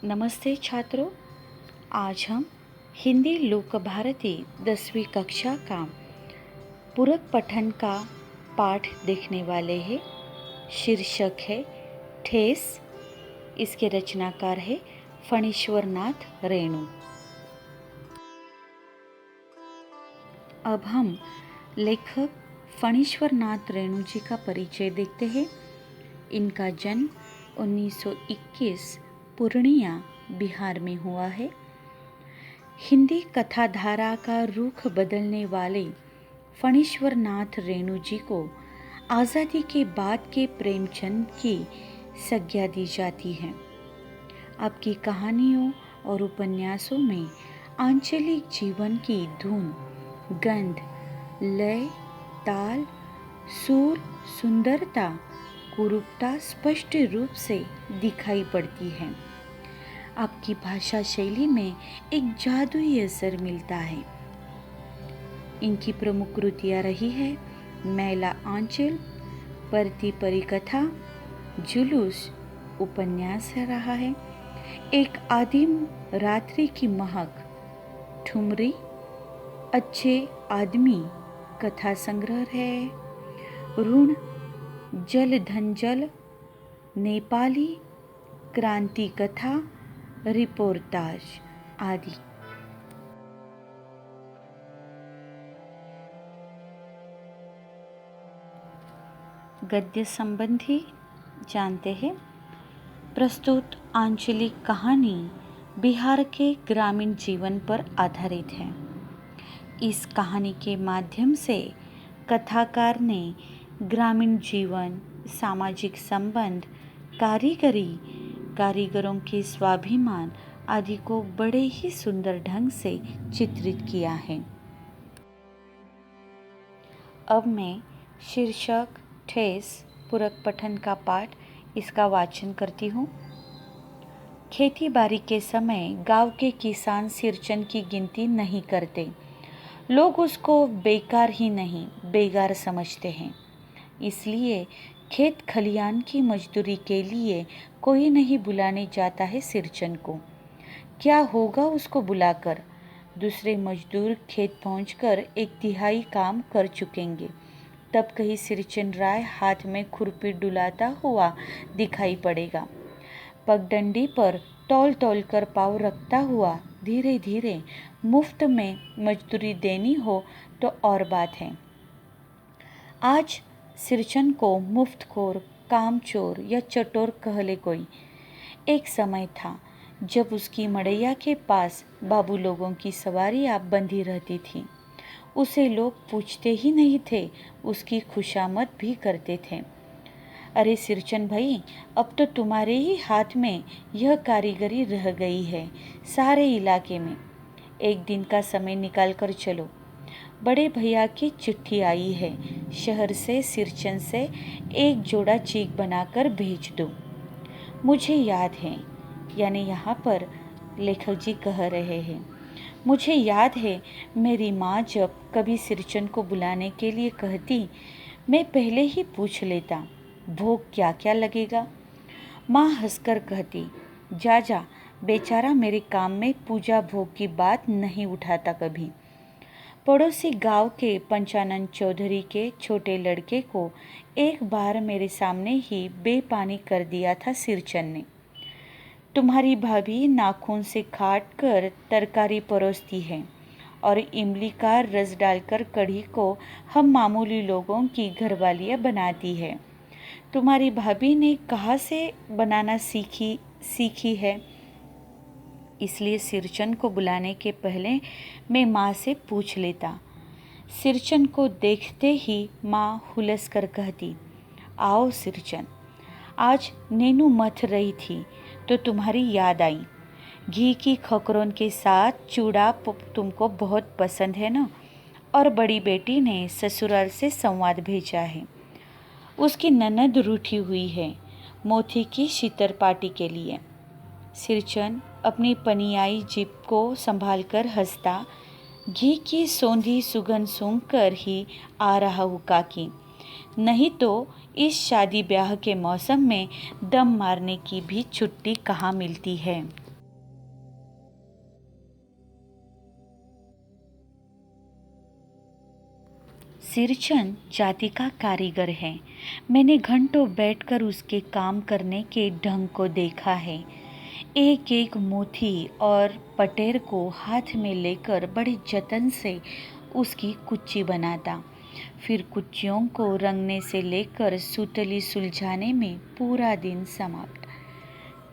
नमस्ते छात्रों। आज हम हिंदी लोक भारती 10वीं कक्षा का पूरक पठन का पाठ देखने वाले हैं। शीर्षक है ठेस। इसके रचनाकार है फणीश्वरनाथ रेणु। अब हम लेखक फणीश्वरनाथ रेणु जी का परिचय देखते हैं। इनका जन्म 1921 पूर्णिया बिहार में हुआ है। हिंदी कथाधारा का रुख बदलने वाले फणीश्वरनाथ रेणु जी को आज़ादी के बाद के प्रेमचंद की संज्ञा दी जाती है। आपकी कहानियों और उपन्यासों में आंचलिक जीवन की धुन, गंध, लय, ताल, सुर, सुंदरता, कुरूपता स्पष्ट रूप से दिखाई पड़ती है। आपकी भाषा शैली में एक जादुई असर मिलता है। इनकी प्रमुख कृतियाँ रही है मैला आंचल, परती परिकथा, जुलूस उपन्यास रहा है, एक आदिम रात्रि की महक, ठुमरी, अच्छे आदमी कथा संग्रह है, ऋण, जल धन जल, नेपाली, क्रांति कथा, रिपोर्टाज आदि। गद्य संबंधी जानते हैं। प्रस्तुत आंचलिक कहानी बिहार के ग्रामीण जीवन पर आधारित है। इस कहानी के माध्यम से कथाकार ने ग्रामीण जीवन, सामाजिक संबंध, कारीगरों के स्वाभिमान आदि को बड़े ही सुंदर ढंग से चित्रित किया है। अब मैं शीर्षक ठेस पूरक पठन का पाठ इसका वाचन करती हूँ। खेती बाड़ी के समय गांव के किसान सिरचन की गिनती नहीं करते। लोग उसको बेकार ही नहीं बेगार समझते हैं। इसलिए खेत खलियान की मजदूरी के लिए कोई नहीं बुलाने जाता है सिरचन को। क्या होगा उसको बुलाकर? दूसरे मजदूर खेत पहुंचकर 1/3 काम कर चुकेंगे। तब कहीं सिरचन राय हाथ में खुरपी डुलाता हुआ दिखाई पड़ेगा। पगडंडी पर तौल तौल कर पाँव रखता हुआ धीरे धीरे मुफ्त में मजदूरी देनी हो तो और बात है। आज सिरचन को मुफ्तखोर, कामचोर या चटोर कह ले कोई। एक समय था जब उसकी मड़ैया के पास बाबू लोगों की सवारी आप बंधी रहती थी। उसे लोग पूछते ही नहीं थे, उसकी खुशामद भी करते थे। अरे सिरचन भाई, अब तो तुम्हारे ही हाथ में यह कारीगरी रह गई है सारे इलाके में। एक दिन का समय निकाल कर चलो। बड़े भैया की चिट्ठी आई है। शहर से सिरचन से एक जोड़ा चीक बनाकर भेज दो। मुझे याद है, यानी यहाँ पर लेखक जी कह रहे हैं, मुझे याद है मेरी माँ जब कभी सिरचन को बुलाने के लिए कहती, मैं पहले ही पूछ लेता भोग क्या क्या लगेगा। माँ हंसकर कहती, जा जा, बेचारा मेरे काम में पूजा भोग की बात नहीं उठाता कभी। पड़ोसी गांव के पंचानन चौधरी के छोटे लड़के को एक बार मेरे सामने ही बेपानी कर दिया था सिरचन ने। तुम्हारी भाभी नाखून से काट कर तरकारी परोसती है और इमली का रस डालकर कढ़ी को हम मामूली लोगों की घरवालियाँ बनाती है। तुम्हारी भाभी ने कहाँ से बनाना सीखी है? इसलिए सिरचन को बुलाने के पहले मैं माँ से पूछ लेता। सिरचन को देखते ही माँ हुलस कर कहती, आओ सिरचन, आज नेनू मथ रही थी तो तुम्हारी याद आई। घी की खकरों के साथ चूड़ा तुमको बहुत पसंद है ना? और बड़ी बेटी ने ससुराल से संवाद भेजा है। उसकी ननद रूठी हुई है मोती की शीतर पार्टी के लिए। सिरचन अपनी पनियाई जीप को संभालकर हंसता, घी की सौंधी सुगंध सूंघकर ही आ रहा हूँ काकी, नहीं तो इस शादी ब्याह के मौसम में दम मारने की भी छुट्टी कहाँ मिलती है। सिरचन जाति का कारीगर है। मैंने घंटों बैठकर उसके काम करने के ढंग को देखा है। एक एक मोती और पटेर को हाथ में लेकर बड़े जतन से उसकी कुच्ची बनाता, फिर कुच्चियों को रंगने से लेकर सुतली सुलझाने में पूरा दिन समाप्त।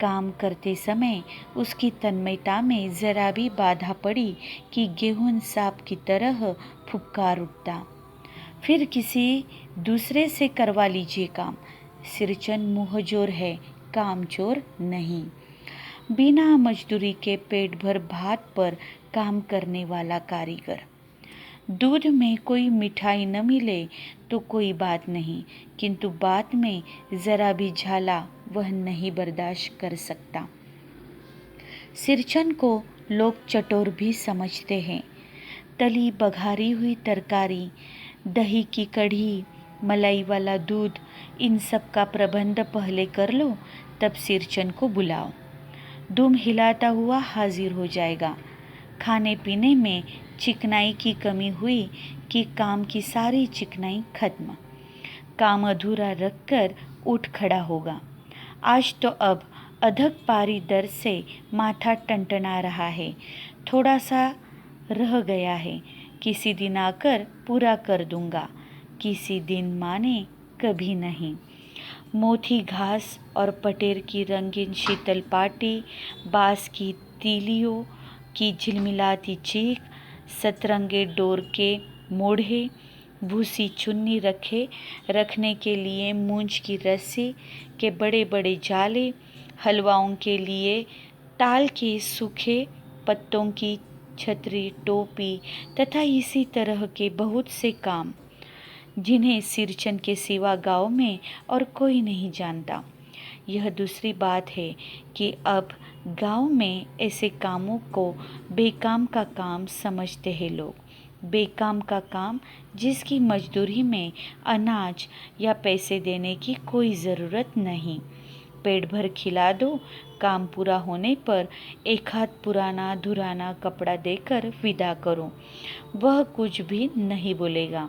काम करते समय उसकी तन्मयता में जरा भी बाधा पड़ी कि गेहूं सांप की तरह फुफकार उठता। फिर किसी दूसरे से करवा लीजिए काम। सिरचन मुंहजोर है, कामचोर नहीं। बिना मजदूरी के पेट भर भात पर काम करने वाला कारीगर। दूध में कोई मिठाई न मिले तो कोई बात नहीं, किंतु बात में जरा भी झाला वह नहीं बर्दाश्त कर सकता। सिरचन को लोग चटोर भी समझते हैं। तली बघारी हुई तरकारी, दही की कढ़ी, मलाई वाला दूध, इन सब का प्रबंध पहले कर लो, तब सिरचन को बुलाओ। दुम हिलाता हुआ हाजिर हो जाएगा। खाने पीने में चिकनाई की कमी हुई कि काम की सारी चिकनाई खत्म। काम अधूरा रखकर उठ खड़ा होगा। आज तो अब अधक पारी दर्द से माथा टनटना रहा है, थोड़ा सा रह गया है, किसी दिन आकर पूरा कर दूंगा। किसी दिन माने, कभी नहीं। मोथी घास और पटेर की रंगीन शीतल पाटी, बांस की तीलियों की झिलमिलाती चीख, सतरंगे डोर के मोढ़े, भूसी चुन्नी रखने के लिए मूंज की रस्सी के बड़े बड़े जाले, हलवाओं के लिए ताल के सूखे पत्तों की छतरी, टोपी तथा इसी तरह के बहुत से काम जिन्हें सिरचन के सिवा गांव में और कोई नहीं जानता। यह दूसरी बात है कि अब गांव में ऐसे कामों को बेकाम का काम समझते हैं लोग। बेकाम का काम जिसकी मजदूरी में अनाज या पैसे देने की कोई ज़रूरत नहीं। पेट भर खिला दो, काम पूरा होने पर एक हाथ पुराना धुराना कपड़ा देकर विदा करो, वह कुछ भी नहीं बोलेगा।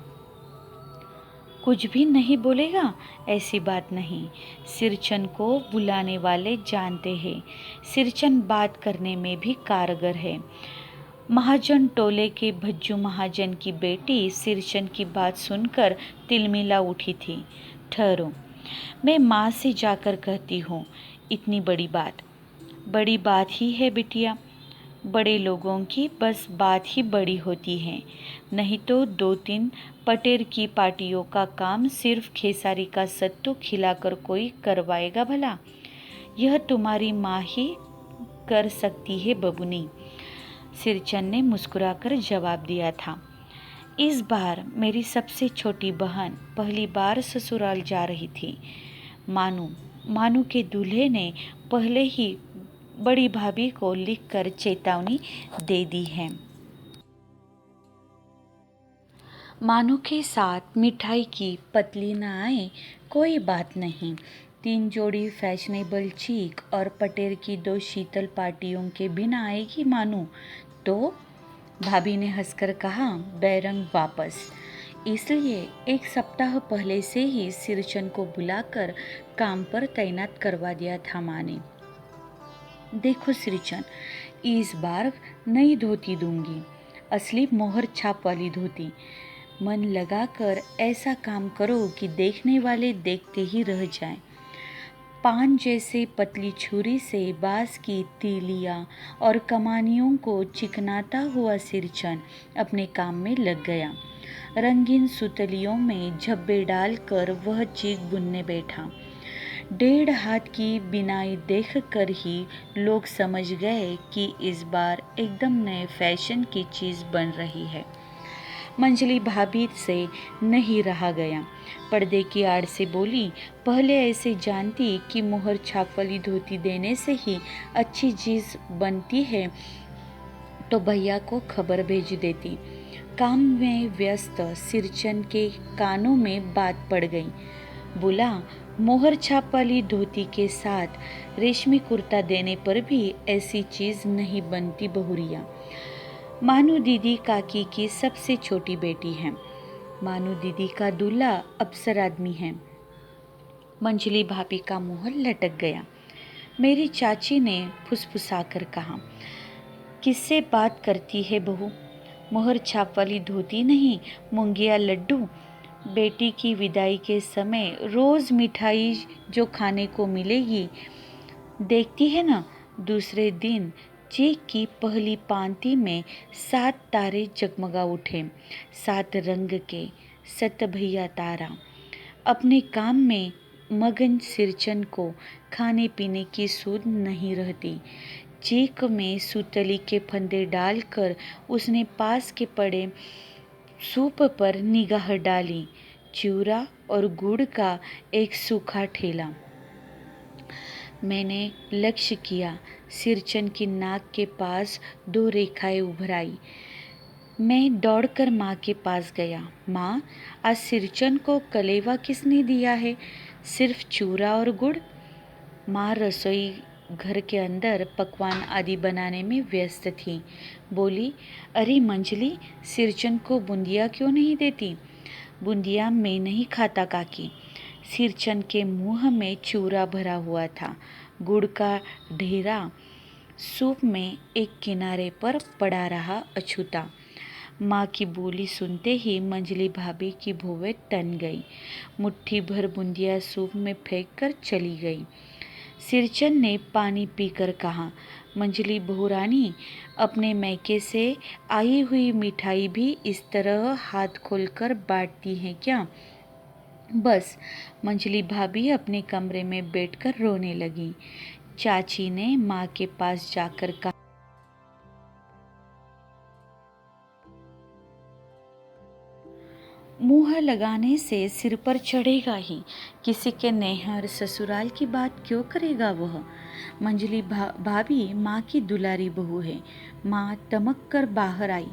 कुछ भी नहीं बोलेगा, ऐसी बात नहीं। सिरचन को बुलाने वाले जानते हैं। सिरचन बात करने में भी कारगर है। महाजन टोले के भज्जू महाजन की बेटी सिरचन की बात सुनकर तिलमिला उठी थी। ठहरो, मैं माँ से जाकर कहती हूँ। इतनी बड़ी बात ही है बिटिया। बड़े लोगों की बस बात ही बड़ी होती है, नहीं तो 2-3 पटेर की पार्टियों का काम सिर्फ खेसारी का सत्तू खिलाकर कोई करवाएगा भला? यह तुम्हारी माँ ही कर सकती है बबुनी। सिरचन ने मुस्कुराकर जवाब दिया था। इस बार मेरी सबसे छोटी बहन पहली बार ससुराल जा रही थी। मानू के दूल्हे ने पहले ही बड़ी भाभी को लिखकर चेतावनी दे दी है। मानू के साथ मिठाई की पतली न आए कोई बात नहीं। 3 जोड़ी फैशनेबल चीक और पटेर की 2 शीतल पार्टियों के बिना आएगी मानू तो? भाभी ने हंसकर कहा, बैरंग वापस। इसलिए 1 सप्ताह पहले से ही सिरचन को बुलाकर काम पर तैनात करवा दिया था माँ ने। देखो सिरचन, इस बार नई धोती दूंगी, असली मोहर छाप वाली धोती। मन लगाकर ऐसा काम करो कि देखने वाले देखते ही रह जाएं। पान जैसे पतली छुरी से बांस की तीलियां और कमानियों को चिकनाता हुआ सिरचन अपने काम में लग गया। रंगीन सुतलियों में झब्बे डालकर वह चीक बुनने बैठा। 1.5 हाथ की बिनाई देखकर ही लोग समझ गए कि इस बार एकदम नए फैशन की चीज़ बन रही है। मंजली भाभी से नहीं रहा गया। पर्दे की आड़ से बोली, पहले ऐसे जानती कि मोहर छाप वाली धोती देने से ही अच्छी चीज़ बनती है तो भैया को खबर भेज देती। काम में व्यस्त सिरचन के कानों में बात पड़ गई। बोला, मोहर छाप वाली धोती के साथ रेशमी कुर्ता देने पर भी ऐसी चीज़ नहीं बनती बहुरिया। मानू दीदी काकी की सबसे छोटी बेटी है। मानो दीदी का दूल्हा अफसर आदमी है। मंजली भाभी का मुंह लटक गया। मेरी चाची ने फुसफुसाकर कहा, किससे बात करती है बहू? मोहर छाप वाली धोती नहीं, मूंगिया लड्डू। बेटी की विदाई के समय रोज मिठाई जो खाने को मिलेगी, देखती है ना, दूसरे दिन चीख की पहली पांति में 7 तारे जगमगा उठे, 7 रंग के 7 भैया तारा। अपने काम में मगन सिरचन को खाने पीने की सूध नहीं रहती। चीख में सूतली के फंदे डालकर उसने पास के पड़े सूप पर निगाह डाली। चूरा और गुड़ का एक सूखा ठेला। मैंने लक्ष्य किया। सिरचन की नाक के पास 2 रेखाएं उभर आई। मैं दौड़कर माँ के पास गया। माँ, आज सिरचन को कलेवा किसने दिया है? सिर्फ चूरा और गुड़? माँ रसोई घर के अंदर पकवान आदि बनाने में व्यस्त थी। बोली, अरे मंजली, सिरचन को बूंदिया क्यों नहीं देती? बूंदिया मैं नहीं खाता काकी। सिरचन के मुंह में चूरा भरा हुआ था, गुड़ का ढेरा सूप में एक किनारे पर पड़ा रहा अछूता। माँ की बोली सुनते ही मंजली भाभी की भौवें तन गई। मुट्ठी भर बूंदिया सूप में फेंक कर चली गई। सिरचन ने पानी पीकर कहा, मंजली बहुरानी, अपने मैके से आई हुई मिठाई भी इस तरह हाथ खोलकर बांटती हैं क्या? बस। मंजली भाभी अपने कमरे में बैठकर रोने लगी। चाची ने माँ के पास जाकर कहा, मुंह लगाने से सिर पर चढ़ेगा ही, किसी के नैहर ससुराल की बात क्यों करेगा वह? मंजली भाभी माँ की दुलारी बहू है। माँ तमक कर बाहर आई।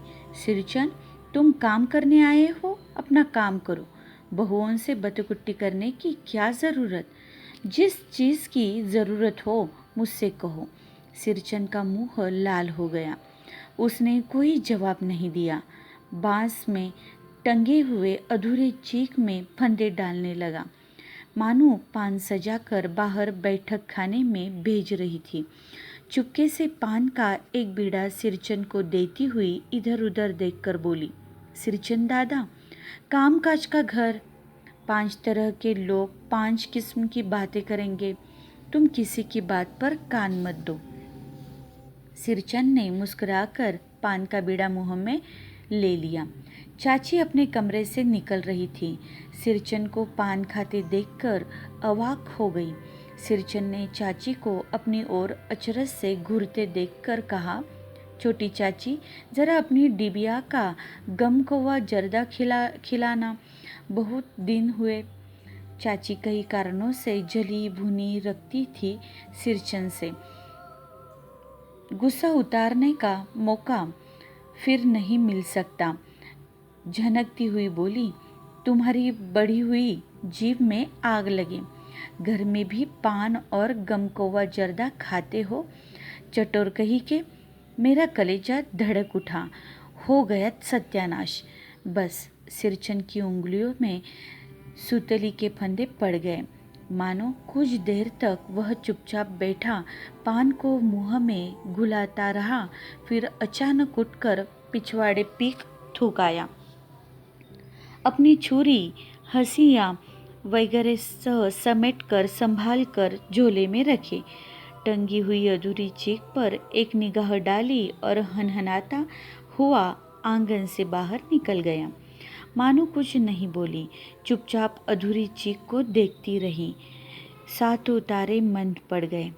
सिरचन, तुम काम करने आए हो, अपना काम करो। बहुओं से बतकुट्टी करने की क्या ज़रूरत? जिस चीज़ की ज़रूरत हो मुझसे कहो। सिरचन का मुंह लाल हो गया। उसने कोई जवाब नहीं दिया। बांस में टंगे हुए अधूरे चीख में फंदे डालने लगा। मानो पान सजाकर बाहर बैठक खाने में भेज रही थी। चुपके से पान का एक बीड़ा सिरचन को देती हुई इधर उधर देखकर बोली, सिरचन दादा, काम काज का घर, 5 तरह के लोग 5 किस्म की बातें करेंगे, तुम किसी की बात पर कान मत दो। सिरचन ने मुस्कुराकर पान का बीड़ा मुंह में ले लिया। चाची अपने कमरे से निकल रही थी। सिरचन को पान खाते देखकर अवाक हो गई। सिरचन ने चाची को अपनी ओर अचरज से घूरते देखकर कहा, छोटी चाची, जरा अपनी डिबिया का गम कौवा जर्दा खिलाना, बहुत दिन हुए। चाची कई कारणों से जली भुनी रखती थी सिरचन से। गुस्सा उतारने का मौका फिर नहीं मिल सकता। झनकती हुई बोली, तुम्हारी बढ़ी हुई जीभ में आग लगे। घर में भी पान और गमकौवा जर्दा खाते हो? चटोर कही के मेरा कलेजा धड़क उठा। हो गया सत्यानाश। बस। सिरचन की उंगलियों में सूतली के फंदे पड़ गए। मानो कुछ देर तक वह चुपचाप बैठा पान को मुंह में घुलाता रहा, फिर अचानक उठकर पिछवाड़े पीक थूक आया। अपनी छुरी, हंसिया वगैरह समेट कर संभाल कर झोले में रखे। टंगी हुई अधूरी चीख पर एक निगाह डाली और हनहनाता हुआ आंगन से बाहर निकल गया। मानो कुछ नहीं बोली, चुपचाप अधूरी चीख को देखती रही। 7 तारे मंद पड़ गए।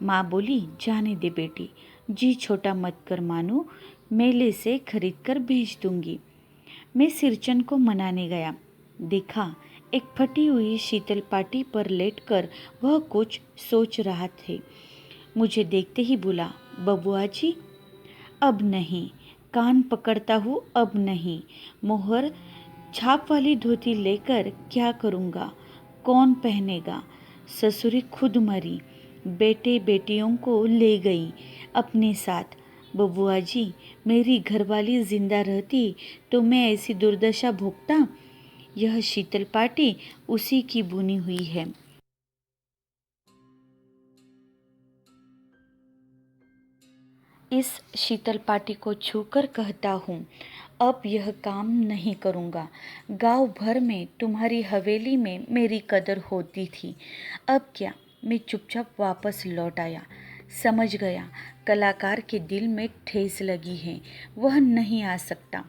माँ बोली, जाने दे बेटी, जी छोटा मत कर मानो, मेले से खरीद कर भेज दूंगी। मैं सिरचन को मनाने गया। देखा, एक फटी हुई शीतल पाटी पर लेटकर वह कुछ सोच रहा थे। मुझे देखते ही बोला, बबुआ जी, अब नहीं। कान पकड़ता हूँ, अब नहीं। मोहर छाप वाली धोती लेकर क्या करूँगा? कौन पहनेगा? ससुरी खुद मरी, बेटे बेटियों को ले गई अपने साथ। बबुआ जी, मेरी घरवाली जिंदा रहती तो मैं ऐसी दुर्दशा भोगता। यह शीतल पाटी उसी की बुनी हुई है। इस शीतल पाटी को छूकर कहता हूँ, अब यह काम नहीं करूँगा। गांव भर में तुम्हारी हवेली में मेरी कदर होती थी, अब क्या। मैं चुपचाप वापस लौट आया। समझ गया कलाकार के दिल में ठेस लगी है, वह नहीं आ सकता।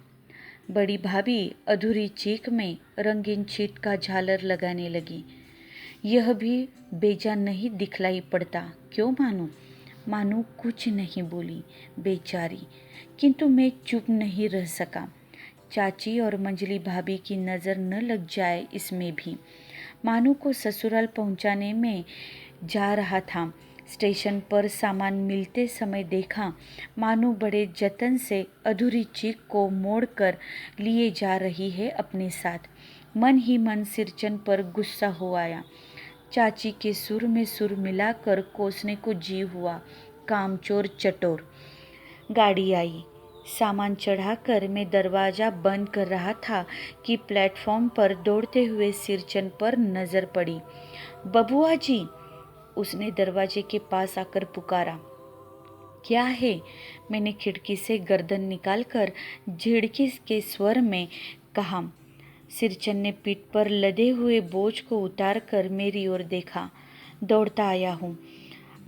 बड़ी भाभी अधूरी चीख में रंगीन छीट का झालर लगाने लगी। यह भी बेजान नहीं दिखलाई पड़ता, क्यों मानू? मानू कुछ नहीं बोली, बेचारी। किंतु मैं चुप नहीं रह सका। चाची और मंजली भाभी की नज़र न लग जाए इसमें भी। मानू को ससुराल पहुंचाने में जा रहा था। स्टेशन पर सामान मिलते समय देखा मानू बड़े जतन से अधूरी चीख को मोड़कर लिए जा रही है अपने साथ। मन ही मन सिरचन पर गुस्सा हो आया। चाची के सुर में सुर मिलाकर कोसने को जी हुआ। कामचोर चटोर। गाड़ी आई। सामान चढ़ाकर मैं दरवाज़ा बंद कर रहा था कि प्लेटफॉर्म पर दौड़ते हुए सिरचन पर नज़र पड़ी। बबुआ जी, उसने दरवाजे के पास आकर पुकारा। क्या है? मैंने खिड़की से गर्दन निकालकर झिड़की के स्वर में कहा। सिरचन ने पीठ पर लदे हुए बोझ को उतारकर मेरी ओर देखा। दौड़ता आया हूँ,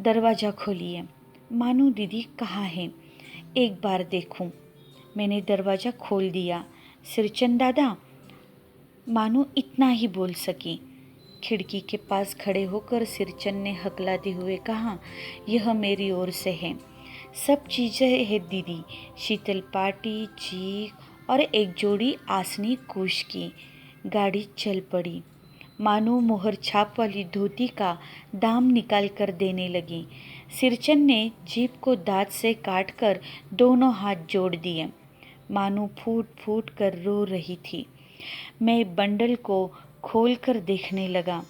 दरवाज़ा खोलिए। मानू दीदी कहाँ है? एक बार देखूं। मैंने दरवाज़ा खोल दिया। सिरचन दादा, मानू इतना ही बोल सकी। खिड़की के पास खड़े होकर सिरचन ने हकलाते हुए कहा, यह मेरी ओर से है। सब चीज़ें है दीदी, शीतल पाटी, चीख और एक जोड़ी आसनी कुश की। गाड़ी चल पड़ी। मानू मोहर छाप वाली धोती का दाम निकाल कर देने लगी। सिरचन ने जीभ को दांत से काटकर दोनों हाथ जोड़ दिए। मानू फूट फूट कर रो रही थी। मैं बंडल को खोलकर देखने लगा।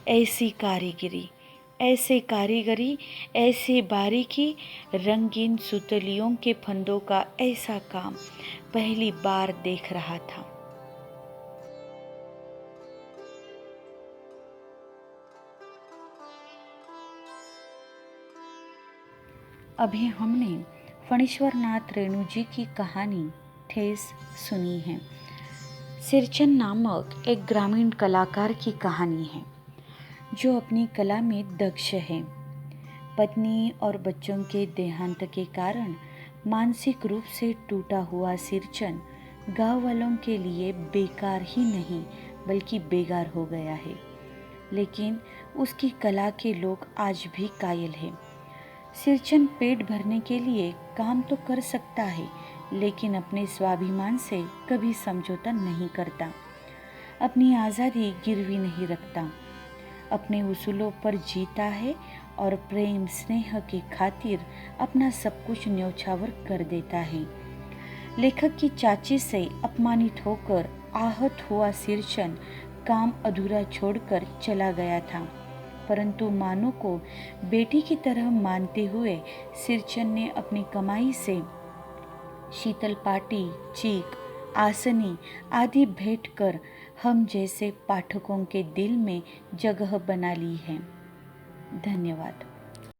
ऐसी कारीगरी, ऐसे कारीगरी, ऐसी बारीकी, रंगीन सुतलियों के फंदों का ऐसा काम पहली बार देख रहा था। अभी हमने फणीश्वर नाथ रेणु जी की कहानी ठेस सुनी है। सिरचन नामक एक ग्रामीण कलाकार की कहानी है जो अपनी कला में दक्ष है। पत्नी और बच्चों के देहांत के कारण मानसिक रूप से टूटा हुआ सिरचन गांव वालों के लिए बेकार ही नहीं बल्कि बेगार हो गया है। लेकिन उसकी कला के लोग आज भी कायल हैं। सिरचन पेट भरने के लिए काम तो कर सकता है, लेकिन अपने स्वाभिमान से कभी समझौता नहीं करता। अपनी आज़ादी गिरवी नहीं रखता। अपने उसूलों पर जीता है और प्रेम स्नेह की खातिर अपना सब कुछ न्यौछावर कर देता है। लेखक की चाची से अपमानित होकर आहत हुआ सिरचन काम अधूरा छोड़कर चला गया था, परंतु मानू को बेटी की तरह मानते हुए सिरचन ने अपनी कमाई से शीतल पाटी, चीक, आसनी आदि भेंट कर हम जैसे पाठकों के दिल में जगह बना ली है। धन्यवाद।